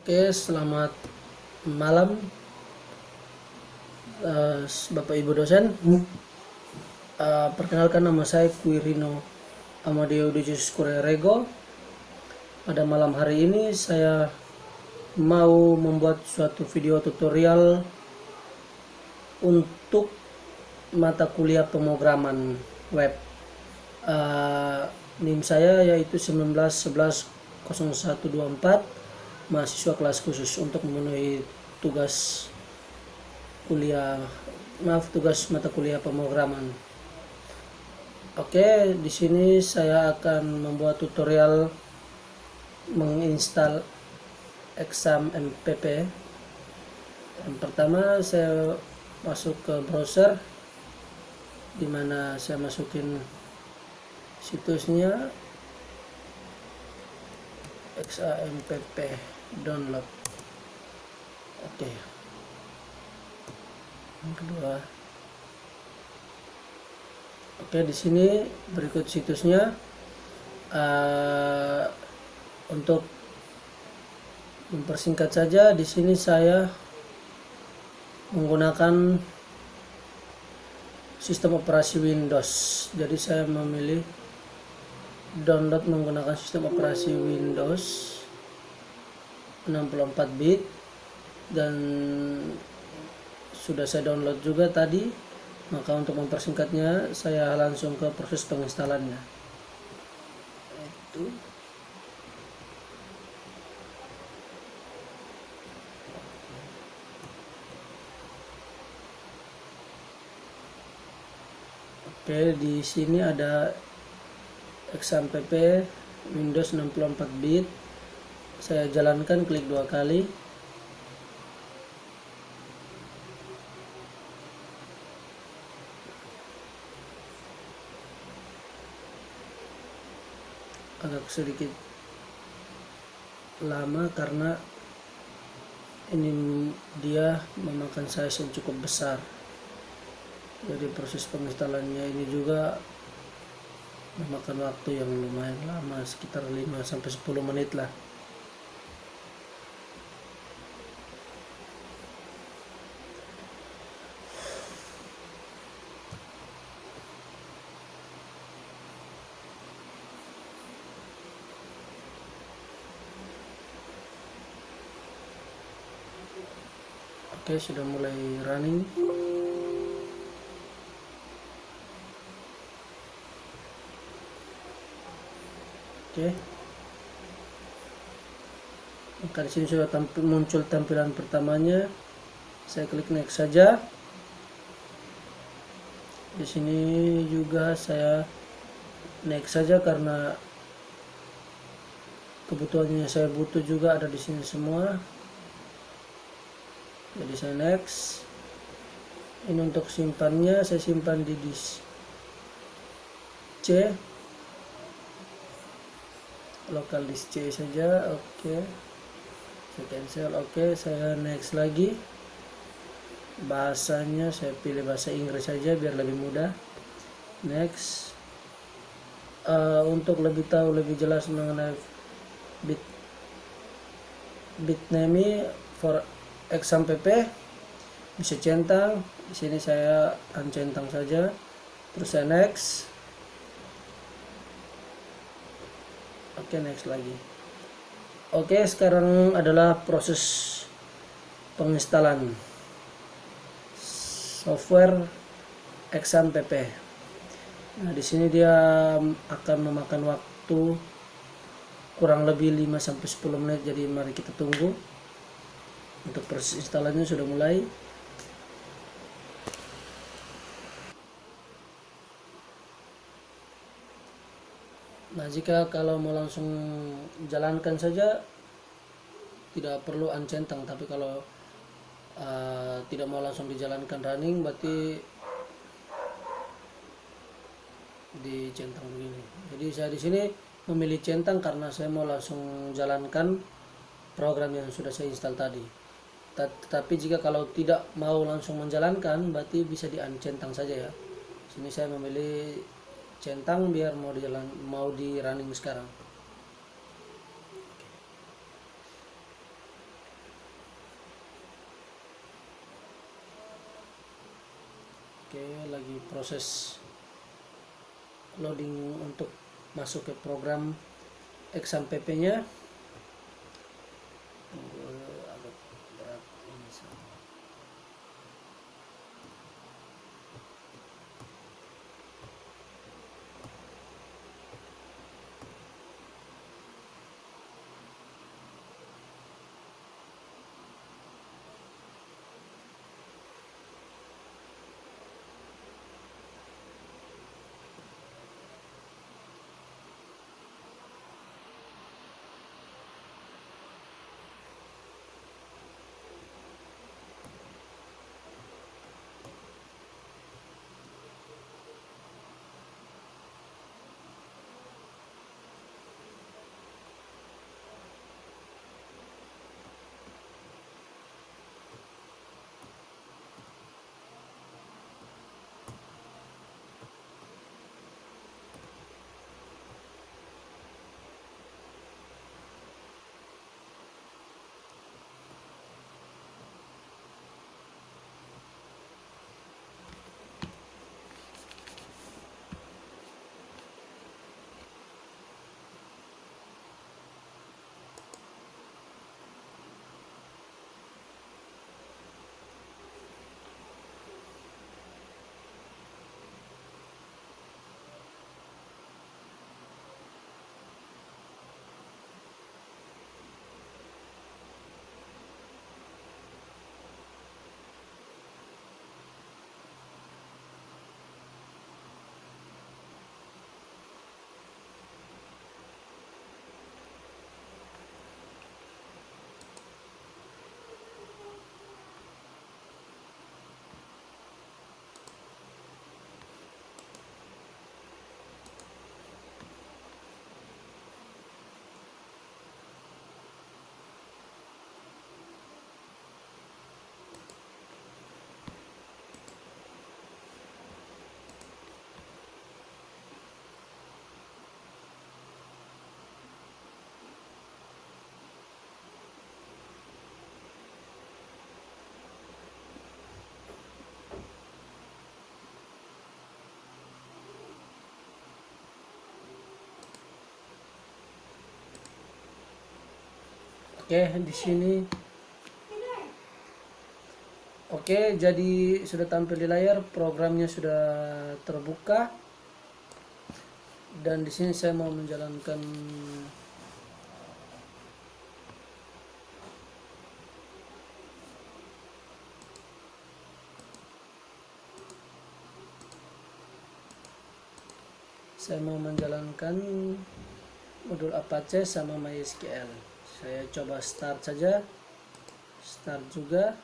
Oke, selamat malam Bapak Ibu dosen. Perkenalkan, nama saya Quirino Amadeo Dujus Kurerego. Pada malam hari ini saya mau membuat suatu video tutorial untuk mata kuliah pemrograman web. NIM saya yaitu 19110124, mahasiswa kelas khusus untuk memenuhi tugas mata kuliah pemrograman. Oke, di sini saya akan membuat tutorial menginstal exam MPP. Yang pertama, saya masuk ke browser, dimana saya masukin situsnya XAMPP download. Oke. Yang kedua, oke, di sini berikut situsnya. Untuk mempersingkat saja, di sini saya menggunakan sistem operasi Windows. Jadi saya memilih download menggunakan sistem operasi Windows 64 bit, dan sudah saya download juga tadi. Maka untuk mempersingkatnya, saya langsung ke proses penginstalannya. Oke, di sini ada XAMPP Windows 64 bit. Saya jalankan, klik 2 kali. Agak sedikit lama karena ini dia memakan size yang cukup besar. Jadi proses penginstalannya ini juga memakan waktu yang lumayan lama, sekitar 5-10 menit lah. Oke, sudah mulai running. Oke. Maka di sini sudah muncul tampilan pertamanya. Saya klik next saja. Di sini juga saya next saja karena kebutuhannya saya butuh juga ada di sini semua. Jadi saya next. Ini untuk simpannya, saya simpan di disk C, lokal disk C saja. Oke, saya cancel. Oke, saya next lagi. Bahasanya saya pilih bahasa Inggris saja biar lebih mudah. Next. Untuk lebih tahu lebih jelas mengenai bitname for XAMPP, bisa centang. Di sini saya uncentang saja, terus saya next. Oke, next lagi. Oke, sekarang adalah proses penginstalan software XAMPP. Nah, di sini dia akan memakan waktu kurang lebih 5-10 menit. Jadi mari kita tunggu. Untuk proses instalannya sudah mulai. Nah, jika kalau mau langsung jalankan saja tidak perlu uncentang, tapi kalau tidak mau langsung dijalankan running, berarti dicentang begini. Jadi saya di sini memilih centang karena saya mau langsung jalankan program yang sudah saya install tadi. Tetapi jika kalau tidak mau langsung menjalankan, berarti bisa di uncentang saja ya. Sini saya memilih centang biar mau di running sekarang. Oke, lagi proses loading untuk masuk ke program exam PP-nya. Agak berat ini. Oke, di sini. Oke, jadi sudah tampil di layar, programnya sudah terbuka. Dan di sini saya mau menjalankan modul Apache sama MySQL. Saya coba start saja. Start juga.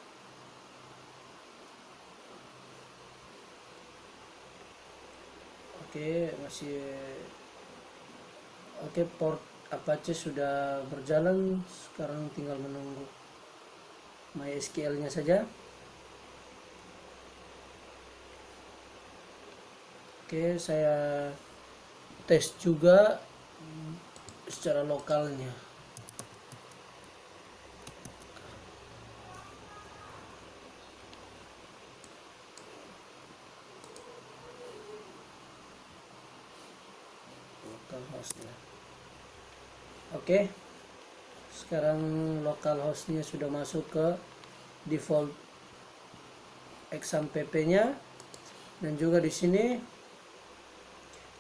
Oke, port Apache sudah berjalan. Sekarang tinggal menunggu MySQL-nya saja. Oke, saya tes juga secara lokalnya. Hostnya. Oke, sekarang local hostnya sudah masuk ke default exam PP-nya, dan juga di sini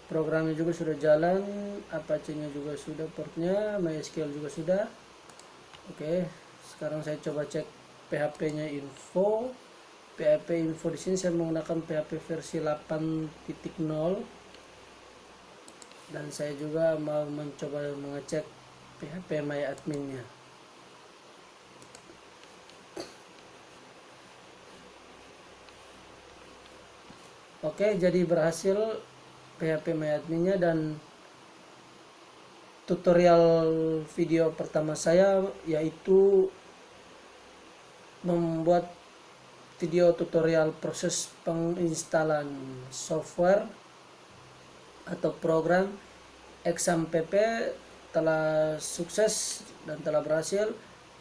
programnya juga sudah jalan, Apache-nya juga sudah, portnya, MySQL juga sudah. Oke, sekarang saya coba cek PHP-nya info. PHP info di sini saya menggunakan PHP versi 8.0. Dan saya juga mau mencoba mengecek PHP MyAdmin-nya. Oke, jadi berhasil PHP MyAdmin-nya, dan tutorial video pertama saya yaitu membuat video tutorial proses penginstalan software atau program exam PP telah sukses dan telah berhasil.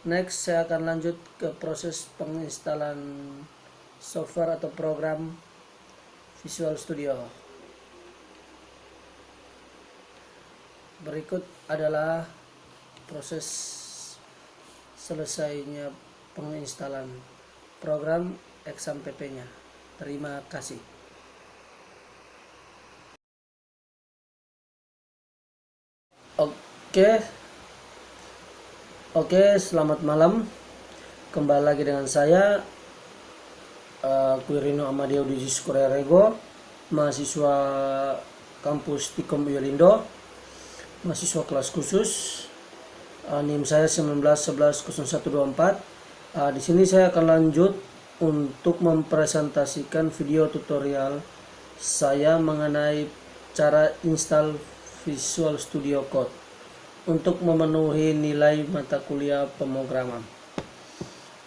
Next, saya akan lanjut ke proses penginstalan software atau program Visual Studio. Berikut adalah proses selesainya penginstalan program XAMPP-nya. Terima kasih. Oke, selamat malam. Kembali lagi dengan saya, Quirino Amadeo Dujis Korea Rego, mahasiswa kampus Tikom Yolindo, mahasiswa kelas khusus. NIM saya 19110124. Di sini saya akan lanjut untuk mempresentasikan video tutorial saya mengenai cara install Visual Studio Code untuk memenuhi nilai mata kuliah pemrograman.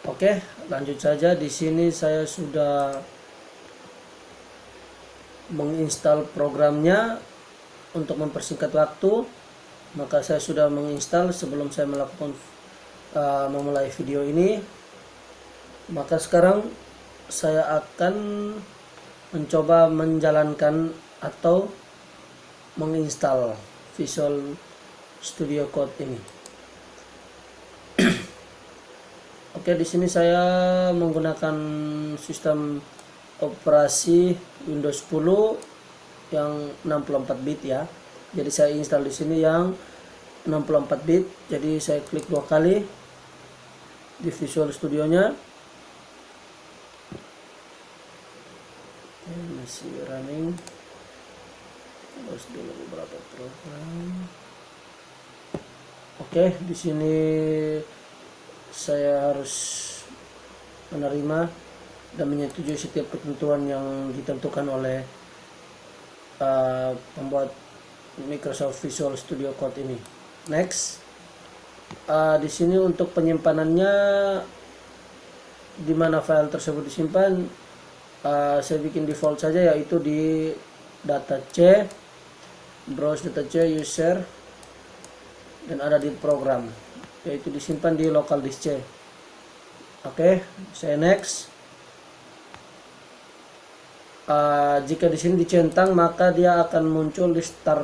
Oke, lanjut saja. Di sini saya sudah menginstal programnya. Untuk mempersingkat waktu, maka saya sudah menginstal sebelum saya melakukan memulai video ini. Maka sekarang saya akan mencoba menjalankan atau menginstal Visual Studio Code ini. Oke, di sini saya menggunakan sistem operasi Windows 10 yang 64 bit ya. Jadi saya install di sini yang 64 bit. Jadi saya klik 2 kali di Visual Studio-nya. Masih running. Terus dulu beberapa program. Oke, di sini saya harus menerima dan menyetujui setiap ketentuan yang ditentukan oleh pembuat Microsoft Visual Studio Code ini. Next. Di sini untuk penyimpanannya, di mana file tersebut disimpan, saya bikin default saja, yaitu di data C, browse data C, user, dan ada di program, yaitu disimpan di local disk C. Oke, saya next. Jika di sini dicentang, maka dia akan muncul di start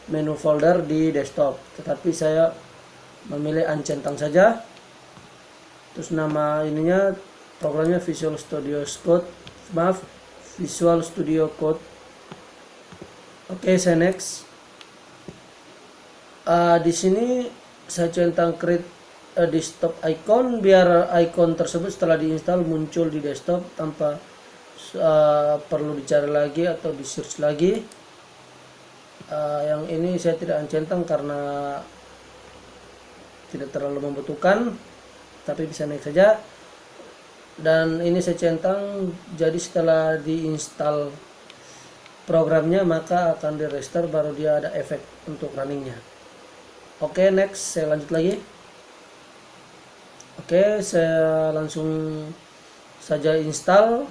menu folder di desktop. Tetapi saya memilih uncentang saja. Terus nama ininya, programnya Visual Studio Code. Visual Studio Code. Oke, saya next. Di sini saya centang create a desktop icon, biar icon tersebut setelah diinstal muncul di desktop tanpa perlu dicari lagi atau di search lagi. Yang ini saya tidak uncentang karena tidak terlalu membutuhkan, tapi bisa naik saja. Dan ini saya centang, jadi setelah diinstal programnya maka akan di restart, baru dia ada efek untuk runningnya. Oke, next, saya lanjut lagi. Oke, saya langsung saja install.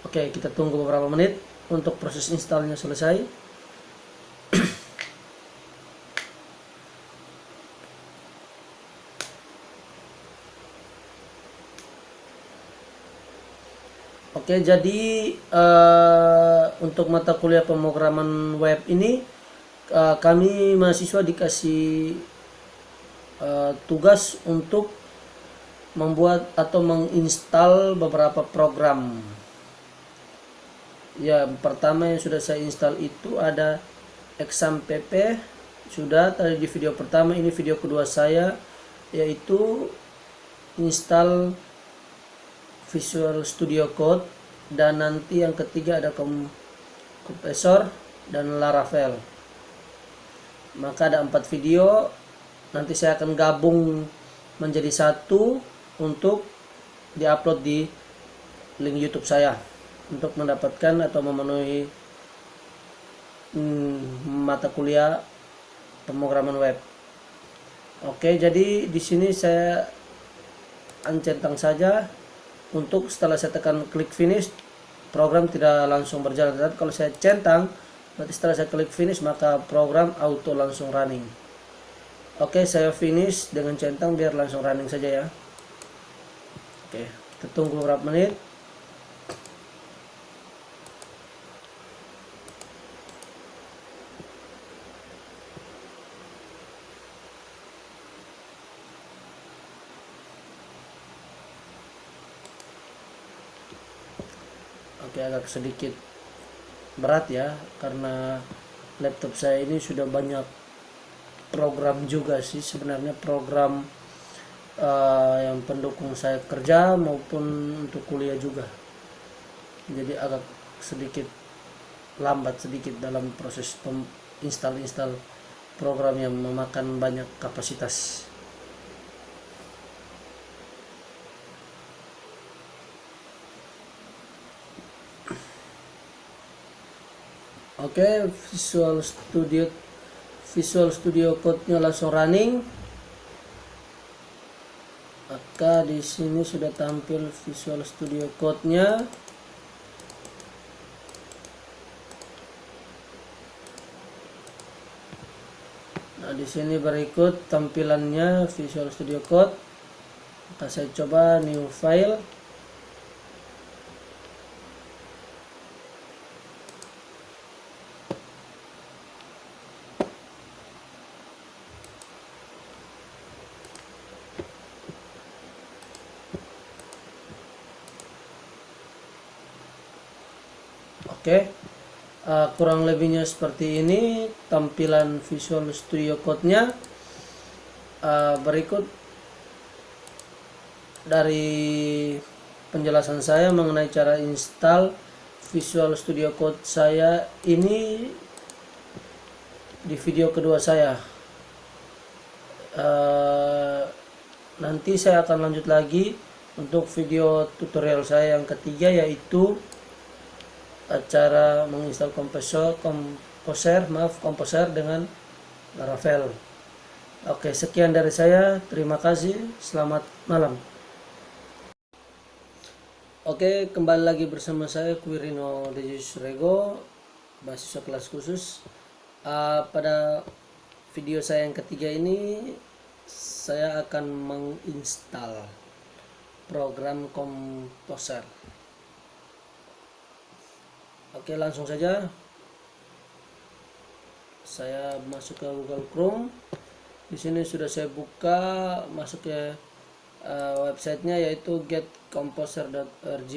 Oke, kita tunggu beberapa menit untuk proses installnya selesai. Oke, jadi untuk mata kuliah pemrograman web ini kami mahasiswa dikasih tugas untuk membuat atau menginstal beberapa program. Ya, pertama yang sudah saya install itu ada XAMPP, sudah tadi di video pertama. Ini video kedua saya, yaitu install Visual Studio Code, dan nanti yang ketiga ada kompresor dan Laravel. Maka ada 4 video, nanti saya akan gabung menjadi satu untuk diupload di link YouTube saya untuk mendapatkan atau memenuhi mata kuliah pemrograman web. Oke, jadi di sini saya uncentang saja. Untuk setelah saya tekan klik finish, program tidak langsung berjalan. Tetapi kalau saya centang, nanti setelah saya klik finish maka program auto langsung running. Oke, saya finish dengan centang biar langsung running saja ya. Oke, kita tunggu beberapa menit. Oke, agak sedikit berat ya, karena laptop saya ini sudah banyak program juga sih sebenarnya, program yang pendukung saya kerja maupun untuk kuliah juga. Jadi agak sedikit lambat sedikit dalam proses install program yang memakan banyak kapasitas. Oke, Visual Studio Code-nya langsung running. Maka di sini sudah tampil Visual Studio Code-nya. Nah, di sini berikut tampilannya Visual Studio Code. Maka saya coba new file. Oke, kurang lebihnya seperti ini tampilan Visual Studio Code-nya. Berikut dari penjelasan saya mengenai cara install Visual Studio Code saya ini di video kedua saya. Nanti saya akan lanjut lagi untuk video tutorial saya yang ketiga, yaitu cara menginstal Composer dengan Laravel. Oke, sekian dari saya. Terima kasih. Selamat malam. Oke, kembali lagi bersama saya Quirino Dejius Rego, mahasiswa kelas khusus. Pada video saya yang ketiga ini saya akan menginstal program Composer. Oke, langsung saja saya masuk ke Google Chrome. Di sini sudah saya buka, masuk ke websitenya, yaitu getcomposer.org.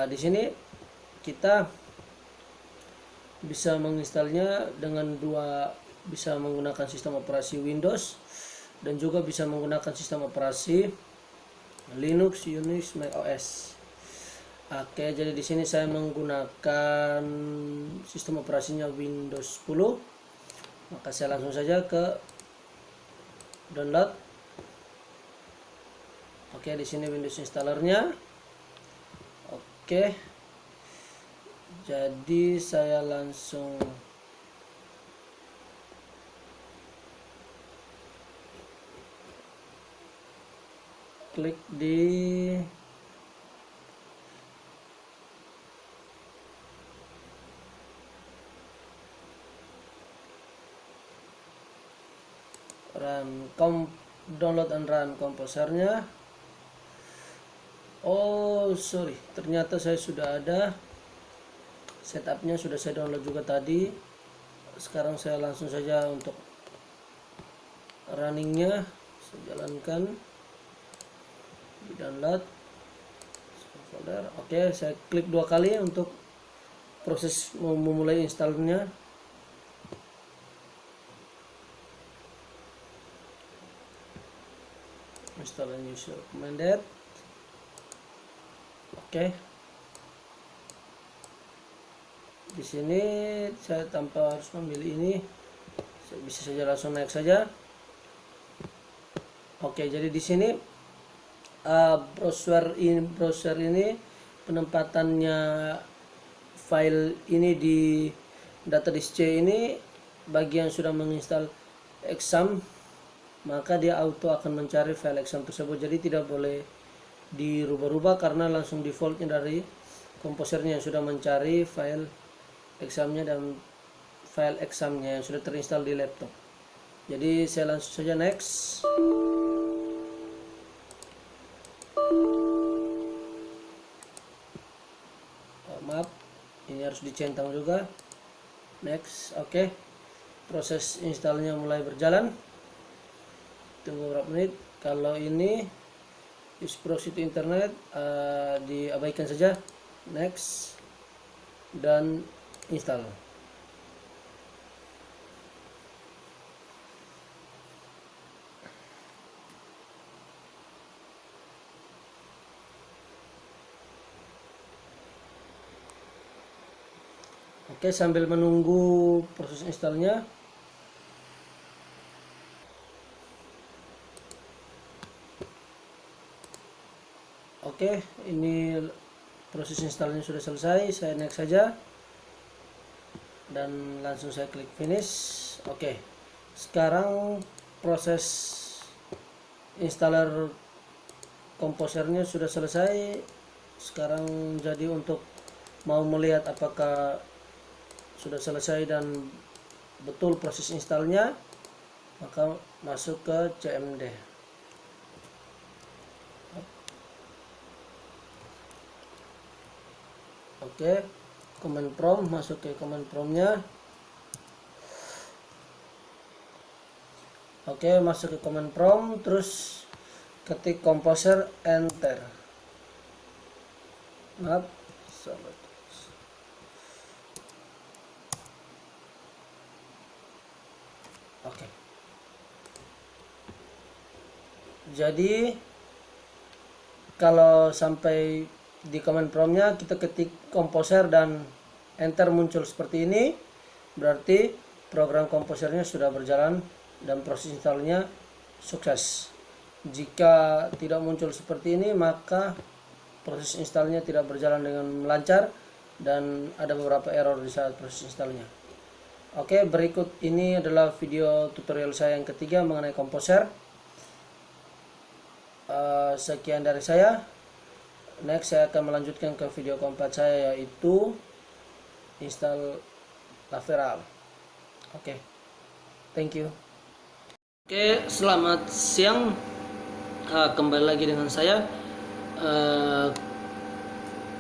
Di sini kita bisa menginstalnya dengan bisa menggunakan sistem operasi Windows dan juga bisa menggunakan sistem operasi Linux, Unix, Mac OS. Oke, jadi di sini saya menggunakan sistem operasinya Windows 10. Maka saya langsung saja ke download. Oke, di sini Windows installernya. Oke. Jadi saya langsung klik di download and run komposernya. Oh sorry, ternyata saya sudah ada setupnya, sudah saya download juga tadi. Sekarang saya langsung saja untuk runningnya saya jalankan di download folder. Oke, saya klik 2 kali untuk proses memulai installnya. Install and user recommended. Oke. Di sini saya tanpa harus memilih ini, saya bisa saja langsung naik saja. Oke, jadi di sini browser ini penempatannya file ini di data disk C ini, bagi yang sudah menginstal exam maka dia auto akan mencari file exam tersebut. Jadi tidak boleh dirubah-rubah karena langsung defaultnya dari komposernya yang sudah mencari file examnya dan file examnya yang sudah terinstall di laptop. Jadi saya langsung saja next. Maaf, ini harus dicentang juga. Next. Oke. Proses installnya mulai berjalan. Tunggu beberapa menit. Kalau ini use proxy to internet, diabaikan saja. next, dan install. Oke, sambil menunggu proses installnya, oke, ini proses installnya sudah selesai. Saya next saja dan langsung saya klik finish. Oke, sekarang proses installer komposernya sudah selesai. Sekarang jadi untuk mau melihat apakah sudah selesai dan betul proses installnya, maka masuk ke CMD. Oke, command prompt, masuk ke command promptnya. Oke, masuk ke command prompt, terus ketik composer, enter. Maaf, salah. Oke. Jadi kalau sampai di command promptnya kita ketik composer dan enter muncul seperti ini, berarti program komposernya sudah berjalan dan proses installnya sukses. Jika tidak muncul seperti ini, maka proses installnya tidak berjalan dengan lancar dan ada beberapa error di saat proses installnya. Oke, berikut ini adalah video tutorial saya yang ketiga mengenai komposer. Sekian dari saya. Next, saya akan melanjutkan ke video keempat saya, yaitu install Laravel. Oke, thank you. Oke, selamat siang. Kembali lagi dengan saya,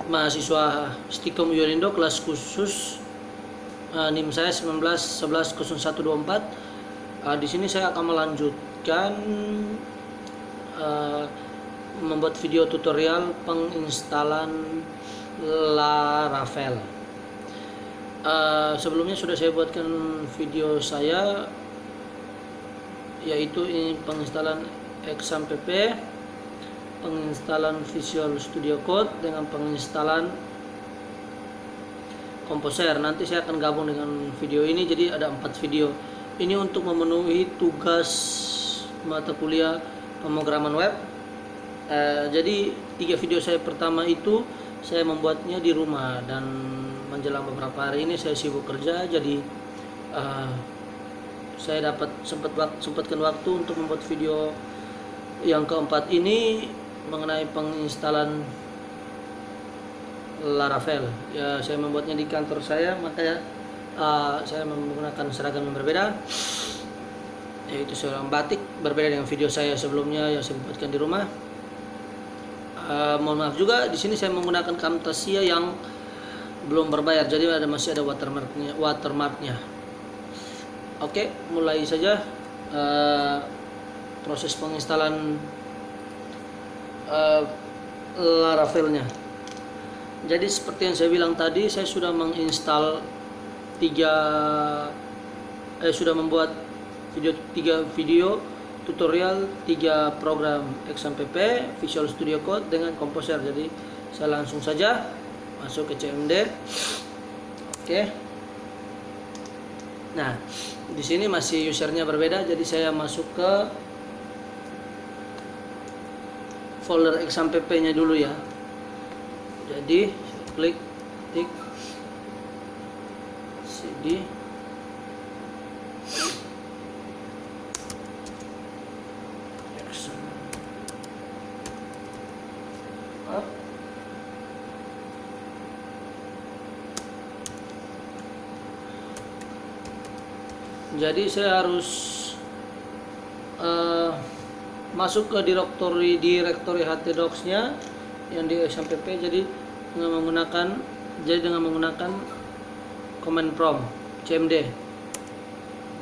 mahasiswa Stikom Yolindo, kelas khusus. NIM saya 19110124. Di sini saya akan melanjutkan membuat video tutorial penginstalan Laravel. Sebelumnya sudah saya buatkan video saya, yaitu ini penginstalan XAMPP, penginstalan Visual Studio Code dengan penginstalan Composer. Nanti saya akan gabung dengan video ini, jadi ada 4 video. Ini untuk memenuhi tugas mata kuliah pemrograman web. Jadi 3 video saya pertama itu saya membuatnya di rumah, dan menjelang beberapa hari ini saya sibuk kerja, jadi saya sempatkan waktu untuk membuat video yang keempat ini mengenai penginstalan Laravel. Ya, saya membuatnya di kantor saya, makanya saya menggunakan seragam yang berbeda, yaitu seorang batik, berbeda dengan video saya sebelumnya yang saya buatkan di rumah. Mohon maaf juga, di sini saya menggunakan Camtasia yang belum berbayar, jadi masih ada watermarknya. Oke, mulai saja proses penginstalan Laravelnya. Jadi seperti yang saya bilang tadi, saya sudah menginstal sudah membuat 3 video tutorial 3 program XAMPP, Visual Studio Code dengan Composer. Jadi saya langsung saja masuk ke CMD. Oke. Nah, di sini masih usernya berbeda, jadi saya masuk ke folder XAMPP-nya dulu ya. Jadi klik tik cd jadi saya harus masuk ke direktori htdocs-nya yang di XAMPP, jadi dengan menggunakan command prompt cmd.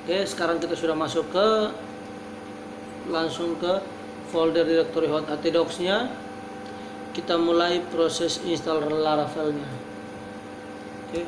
Oke, sekarang kita sudah masuk langsung ke folder direktori htdocs-nya. kita mulai proses install Laravel-nya. Oke,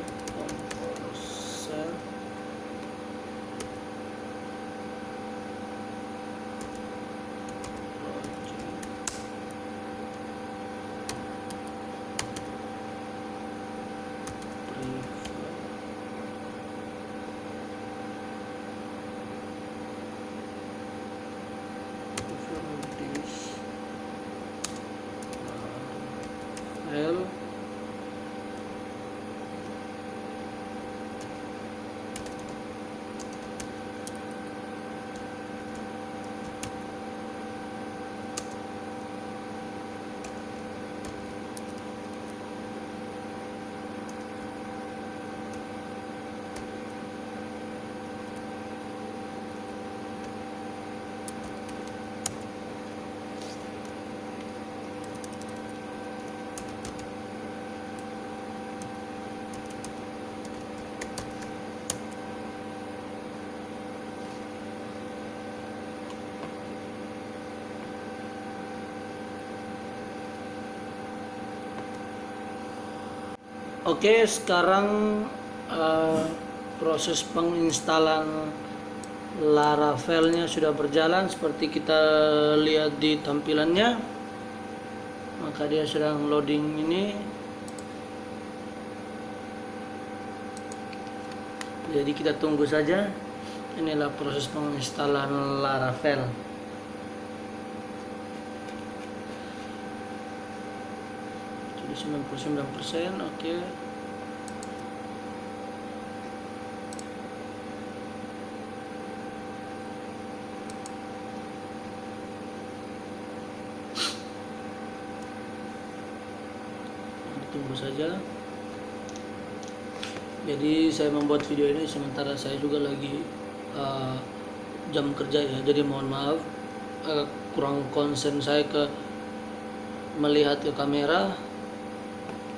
file. Oke, sekarang proses penginstalan Laravel-nya sudah berjalan seperti kita lihat di tampilannya. Maka dia sedang loading ini. Jadi kita tunggu saja. Inilah proses penginstalan Laravel. Jadi 99%, oke. Tunggu saja. Jadi saya membuat video ini sementara saya juga lagi jam kerja ya, jadi mohon maaf agak kurang konsen saya ke melihat ke kamera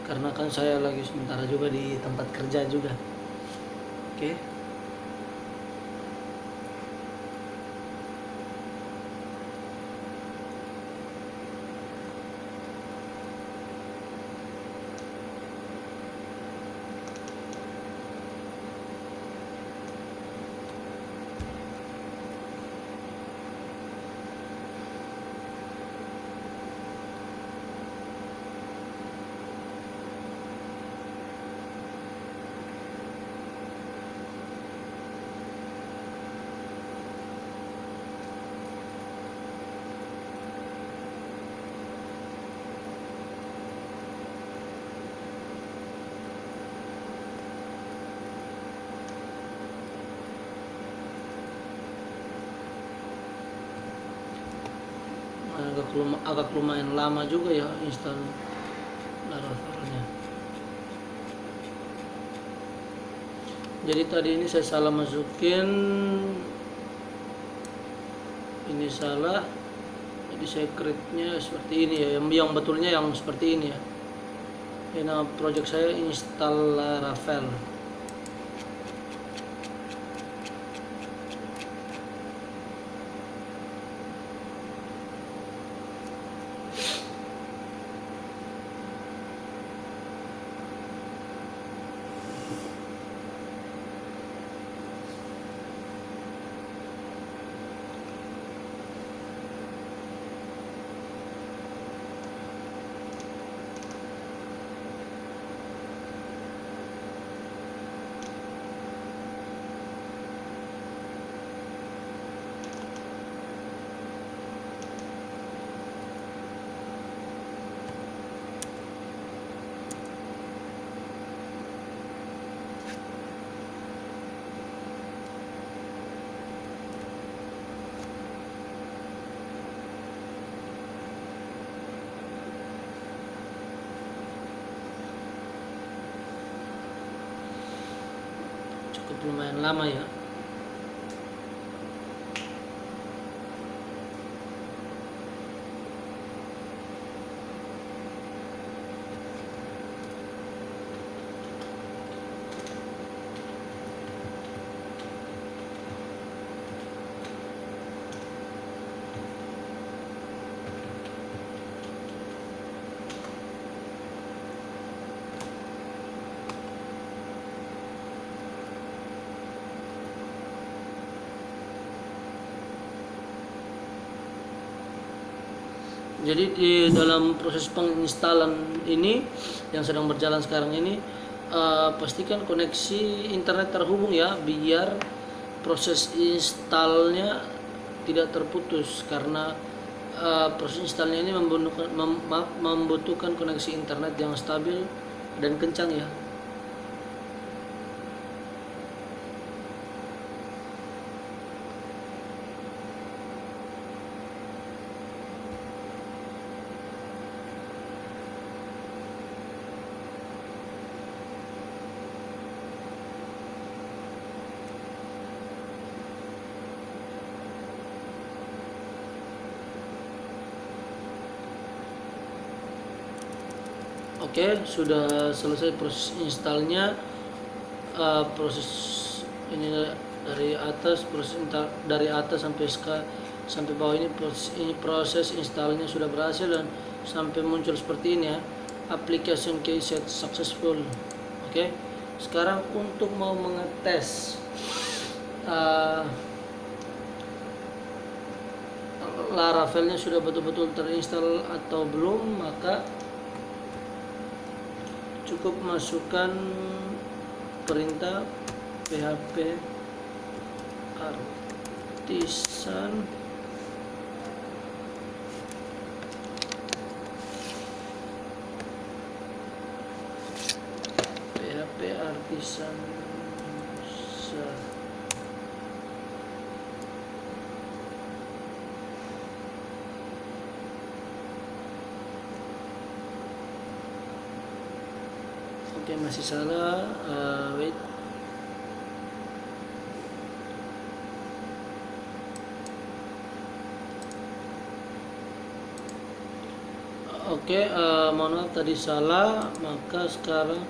karena kan saya lagi sementara juga di tempat kerja juga. Oke. Agak lumayan lama juga ya install Laravel-nya. Jadi tadi ini saya salah masukin, ini salah, jadi saya create-nya seperti ini ya, yang betulnya yang seperti ini ya. Ini nama project saya install Laravel. Cukup lumayan lama ya. Jadi di dalam proses penginstalan ini yang sedang berjalan sekarang ini, pastikan koneksi internet terhubung ya, biar proses installnya tidak terputus, karena proses installnya ini membutuhkan koneksi internet yang stabil dan kencang ya. Oke, sudah selesai proses installnya. Proses ini dari atas, dari atas sampai bawah ini proses installnya sudah berhasil dan sampai muncul seperti ini ya, application key set successful. Oke, sekarang untuk mau mengetes Laravelnya sudah betul-betul terinstall atau belum, maka cukup masukkan perintah php artisan Oke, masih salah. Wait. Oke, mohon maaf tadi salah. Maka sekarang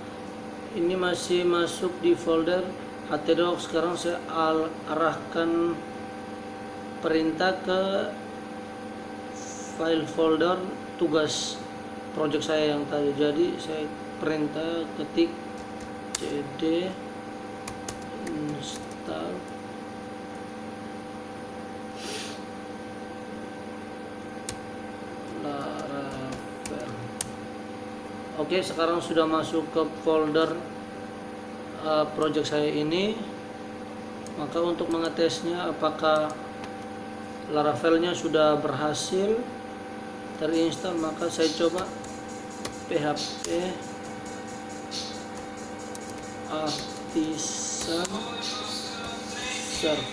ini masih masuk di folder htdoc. Sekarang saya arahkan perintah ke file folder tugas project saya yang tadi. Jadi saya perintah ketik cd install Laravel. Oke, sekarang sudah masuk ke folder project saya ini. Maka untuk mengetesnya apakah Laravelnya sudah berhasil terinstall, maka saya coba php artisan serve.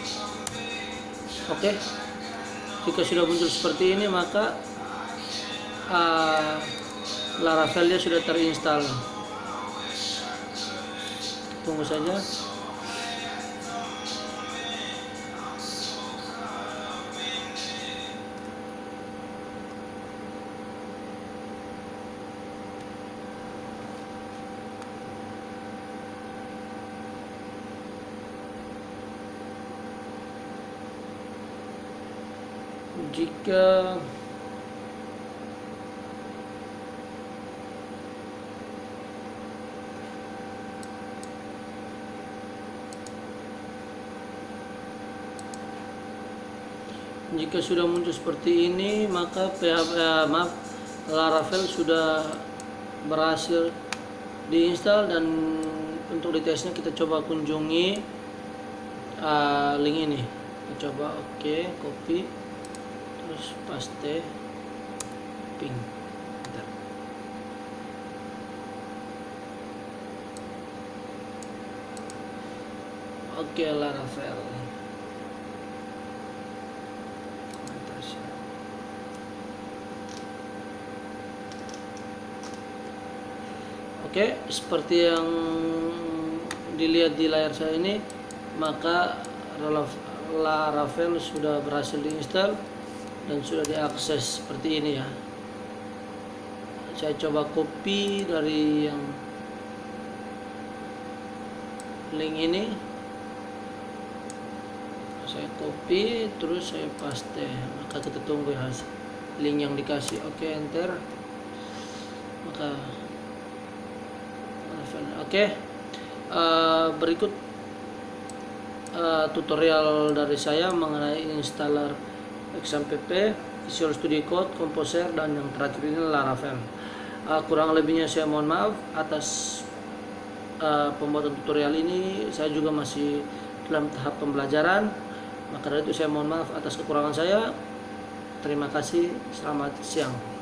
Oke, jika sudah muncul seperti ini, maka Laravelnya sudah terinstall. Tunggu saja. Jika sudah muncul seperti ini, maka Laravel sudah berhasil diinstal. Dan untuk ditesnya kita coba kunjungi link ini. Kita coba copy, terus paste, ping. Bentar. Laravel. Oke, seperti yang dilihat di layar saya ini, maka Laravel sudah berhasil diinstal dan sudah diakses seperti ini ya. Saya coba copy dari yang link ini, saya copy terus saya paste, maka kita tunggu hasil link yang dikasih. Oke, enter. Maka berikut tutorial dari saya mengenai installer XAMPP. Visual Studio Code, Composer, dan yang terakhir ini Laravel. Kurang lebihnya saya mohon maaf atas pembuatan tutorial ini. Saya juga masih dalam tahap pembelajaran, maka dari itu saya mohon maaf atas kekurangan saya. Terima kasih, selamat siang.